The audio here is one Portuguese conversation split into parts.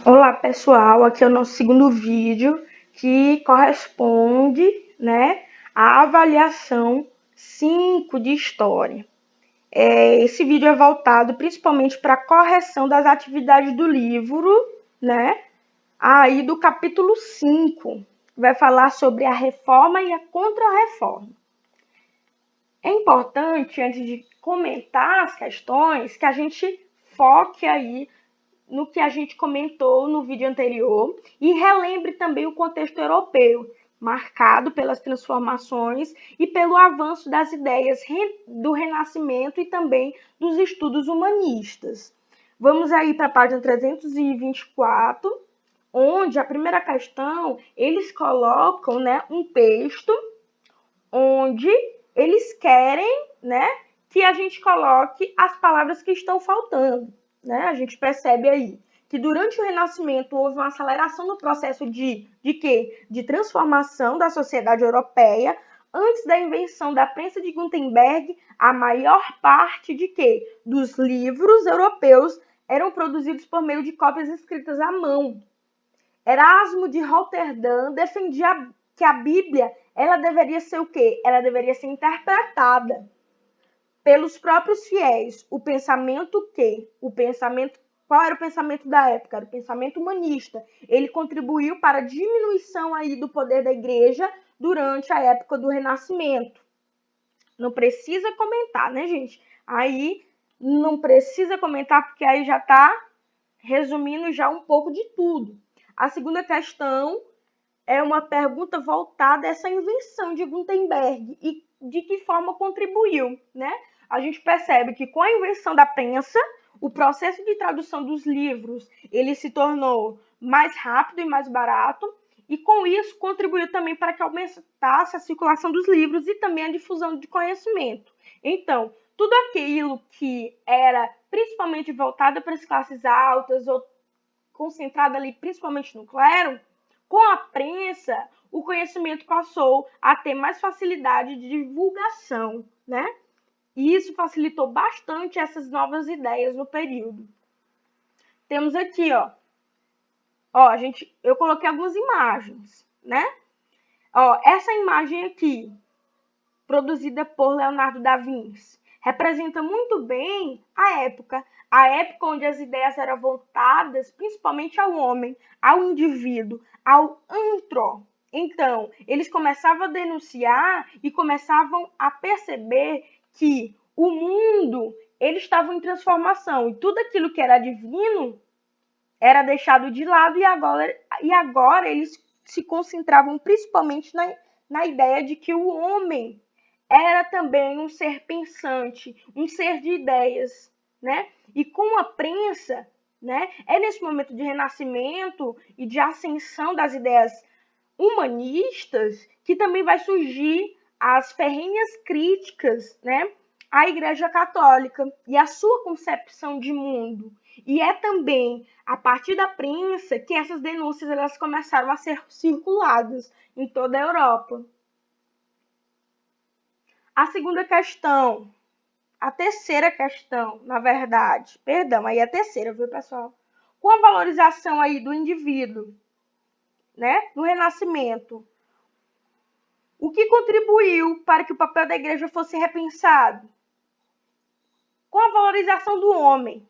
Olá pessoal, aqui é o nosso segundo vídeo que corresponde, à avaliação 5 de história. Esse vídeo é voltado principalmente para a correção das atividades do livro, aí do capítulo 5, que vai falar sobre a reforma e a contra-reforma. É importante, antes de comentar as questões, que a gente foque aí no que a gente comentou no vídeo anterior e relembre também o contexto europeu, marcado pelas transformações e pelo avanço das ideias do Renascimento e também dos estudos humanistas. Vamos aí para a página 324, onde a primeira questão, eles colocam um texto onde eles querem que a gente coloque as palavras que estão faltando. A gente percebe aí que durante o Renascimento houve uma aceleração no processo de quê? De transformação da sociedade europeia. Antes da invenção da prensa de Gutenberg, a maior parte de quê? Dos livros europeus eram produzidos por meio de cópias escritas à mão. Erasmo de Roterdã defendia que a Bíblia ela deveria ser o quê? Ela deveria ser interpretada pelos próprios fiéis. O pensamento qual era o pensamento da época? Era o pensamento humanista. Ele contribuiu para a diminuição aí do poder da igreja durante a época do Renascimento. Não precisa comentar, né, gente? Aí não precisa comentar, porque aí já está resumindo já um pouco de tudo. A segunda questão é uma pergunta voltada a essa invenção de Gutenberg e de que forma contribuiu, A gente percebe que com a invenção da prensa, o processo de tradução dos livros, ele se tornou mais rápido e mais barato, e com isso contribuiu também para que aumentasse a circulação dos livros e também a difusão de conhecimento. Então, tudo aquilo que era principalmente voltado para as classes altas ou concentrado ali principalmente no clero, com a prensa, o conhecimento passou a ter mais facilidade de divulgação, E isso facilitou bastante essas novas ideias no período. Temos aqui, eu coloquei algumas imagens, essa imagem aqui, produzida por Leonardo da Vinci, representa muito bem a época onde as ideias eram voltadas principalmente ao homem, ao indivíduo, ao antro. Então, eles começavam a denunciar e começavam a perceber que o mundo ele estava em transformação e tudo aquilo que era divino era deixado de lado e agora eles se concentravam principalmente na ideia de que o homem era também um ser pensante, um ser de ideias, E com a prensa, é nesse momento de renascimento e de ascensão das ideias humanistas que também vai surgir as ferrenhas críticas, à Igreja Católica e à sua concepção de mundo. E é também a partir da prensa que essas denúncias elas começaram a ser circuladas em toda a Europa. A segunda questão, a terceira questão, na verdade, perdão, aí é a terceira, viu, pessoal? Com a valorização aí do indivíduo, no Renascimento, o que contribuiu para que o papel da igreja fosse repensado? Com a valorização do homem,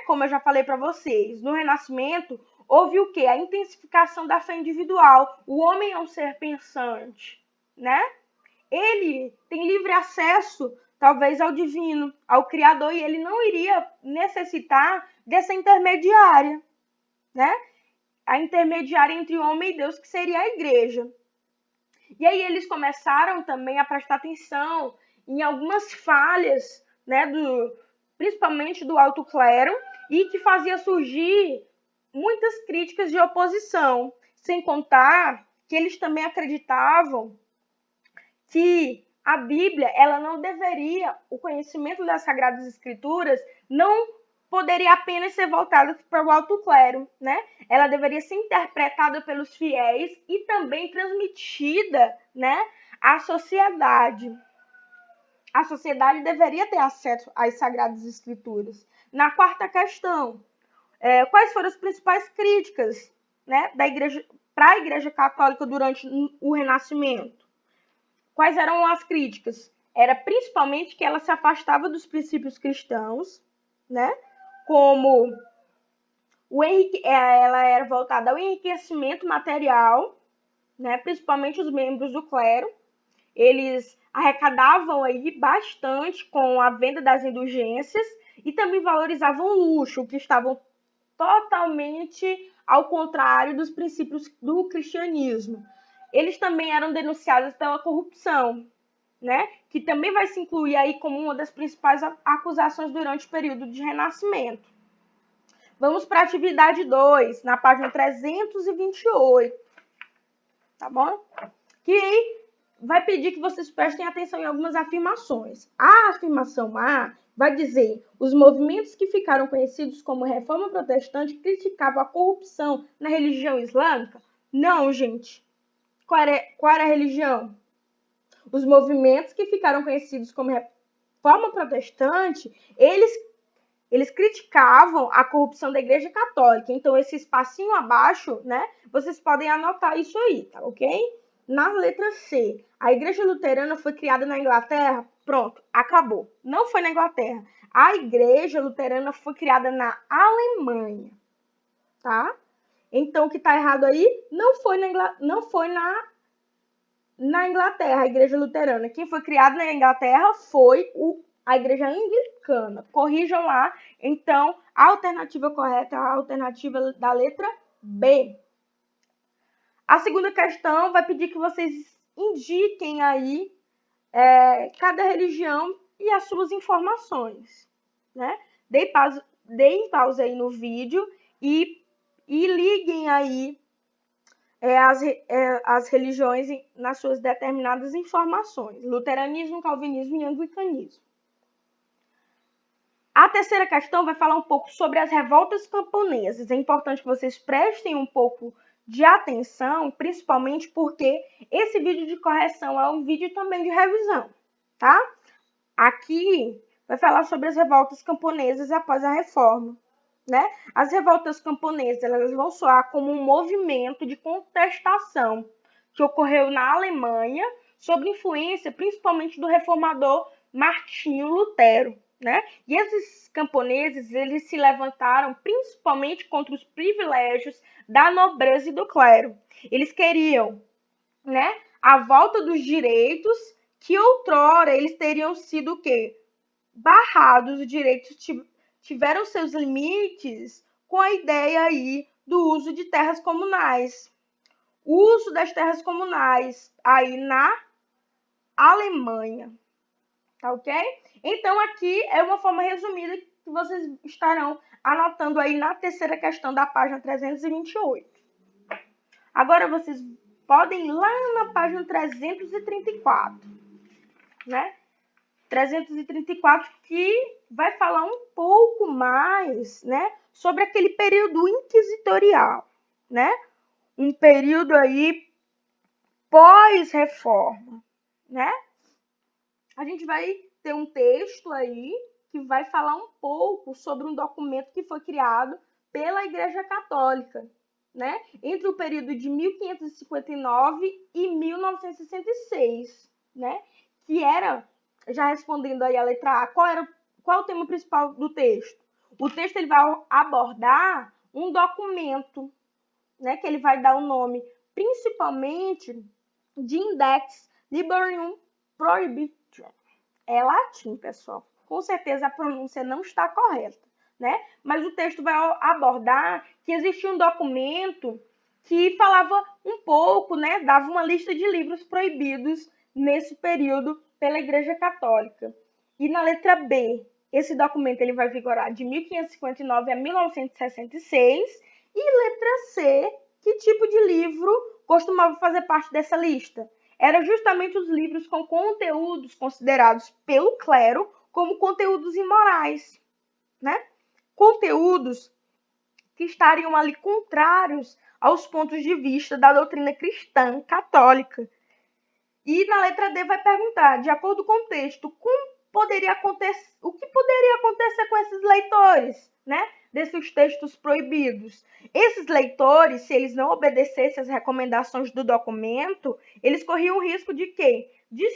Como eu já falei para vocês, no Renascimento houve o quê? A intensificação da fé individual. O homem é um ser pensante, Ele tem livre acesso, talvez, ao divino, ao Criador, e ele não iria necessitar dessa intermediária, A intermediária entre o homem e Deus, que seria a igreja. E aí eles começaram também a prestar atenção em algumas falhas, principalmente do alto clero, e que fazia surgir muitas críticas de oposição, sem contar que eles também acreditavam que a Bíblia, ela não deveria, o conhecimento das Sagradas Escrituras não poderia apenas ser voltada para o alto clero, Ela deveria ser interpretada pelos fiéis e também transmitida, à sociedade. A sociedade deveria ter acesso às Sagradas Escrituras. Na quarta questão, quais foram as principais críticas, né, da igreja para a Igreja Católica durante o Renascimento? Quais eram as críticas? Era principalmente que ela se afastava dos princípios cristãos, né, como ela era voltada ao enriquecimento material, né, principalmente os membros do clero. Eles arrecadavam aí bastante com a venda das indulgências e também valorizavam o luxo, que estavam totalmente ao contrário dos princípios do cristianismo. Eles também eram denunciados pela corrupção, né? Que também vai se incluir aí como uma das principais acusações durante o período de Renascimento. Vamos para a atividade 2, na página 328, tá bom? Que vai pedir que vocês prestem atenção em algumas afirmações. A afirmação A vai dizer: os movimentos que ficaram conhecidos como Reforma Protestante criticavam a corrupção na religião islâmica? Não, gente. Qual era a religião? Os movimentos que ficaram conhecidos como Reforma Protestante, eles criticavam a corrupção da Igreja Católica. Então, esse espacinho abaixo, né, vocês podem anotar isso aí, tá ok? Na letra C, a Igreja Luterana foi criada na Inglaterra? Pronto, acabou. Não foi na Inglaterra. A Igreja Luterana foi criada na Alemanha, tá? Então, o que está errado aí não foi na Inglaterra, a Igreja Luterana. Quem foi criado na Inglaterra foi a Igreja Anglicana. Corrijam lá. Então, a alternativa correta é a alternativa da letra B. A segunda questão vai pedir que vocês indiquem aí cada religião e as suas informações, né? Deem pausa aí no vídeo e liguem aí as religiões nas suas determinadas informações: luteranismo, calvinismo e anglicanismo. A terceira questão vai falar um pouco sobre as revoltas camponesas. É importante que vocês prestem um pouco de atenção, principalmente porque esse vídeo de correção é um vídeo também de revisão, tá? Aqui vai falar sobre as revoltas camponesas após a reforma, né? As revoltas camponesas, elas vão soar como um movimento de contestação que ocorreu na Alemanha sob influência principalmente do reformador Martinho Lutero, né? E esses camponeses, eles se levantaram principalmente contra os privilégios da nobreza e do clero. Eles queriam, né, a volta dos direitos que outrora eles teriam sido o quê? Barrados. Os direitos tiveram seus limites com a ideia aí do uso de terras comunais. O uso das terras comunais aí na Alemanha. Tá ok? Então, aqui é uma forma resumida que vocês estarão anotando aí na terceira questão da página 328. Agora, vocês podem ir lá na página 334, né? 334, que vai falar um pouco mais, né, sobre aquele período inquisitorial, né? Um período aí pós-reforma, né? A gente vai ter um texto aí que vai falar um pouco sobre um documento que foi criado pela Igreja Católica, né? Entre o período de 1559 e 1966, né? Que era, já respondendo aí a letra A, qual é o tema principal do texto? O texto ele vai abordar um documento, né? Que ele vai dar o nome, principalmente, de Index Librorum Prohibitorum. É latim, pessoal. Com certeza a pronúncia não está correta, né? Mas o texto vai abordar que existia um documento que falava um pouco, né? Dava uma lista de livros proibidos nesse período pela Igreja Católica. E na letra B, esse documento ele vai vigorar de 1559 a 1966. E letra C, que tipo de livro costumava fazer parte dessa lista? Eram justamente os livros com conteúdos considerados pelo clero como conteúdos imorais, né? Conteúdos que estariam ali contrários aos pontos de vista da doutrina cristã católica. E na letra D vai perguntar, de acordo com o texto, o que poderia acontecer com esses leitores, né? desses textos proibidos. Esses leitores, se eles não obedecessem às recomendações do documento, eles corriam o risco de quê? De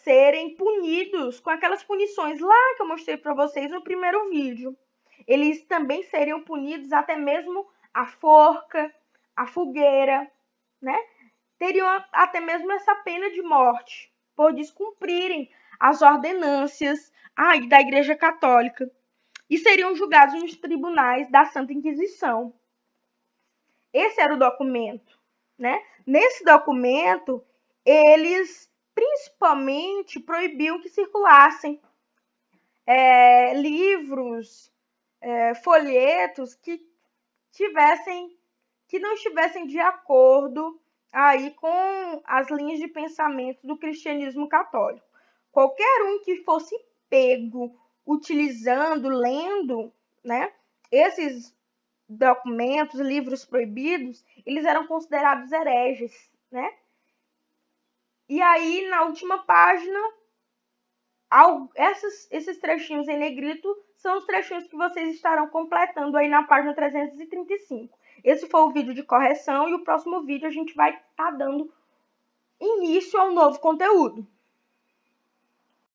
serem punidos com aquelas punições lá que eu mostrei para vocês no primeiro vídeo. Eles também seriam punidos até mesmo a forca, a fogueira, né? Teriam até mesmo essa pena de morte por descumprirem as ordenâncias da Igreja Católica e seriam julgados nos tribunais da Santa Inquisição. Esse era o documento, né? Nesse documento, eles principalmente proibiam que circulassem livros, folhetos que não estivessem de acordo aí com as linhas de pensamento do cristianismo católico. Qualquer um que fosse pego utilizando, lendo, né, esses documentos, livros proibidos, eles eram considerados hereges, né? E aí, na última página, esses trechinhos em negrito são os trechinhos que vocês estarão completando aí na página 335. Esse foi o vídeo de correção e o próximo vídeo a gente vai estar dando início ao novo conteúdo.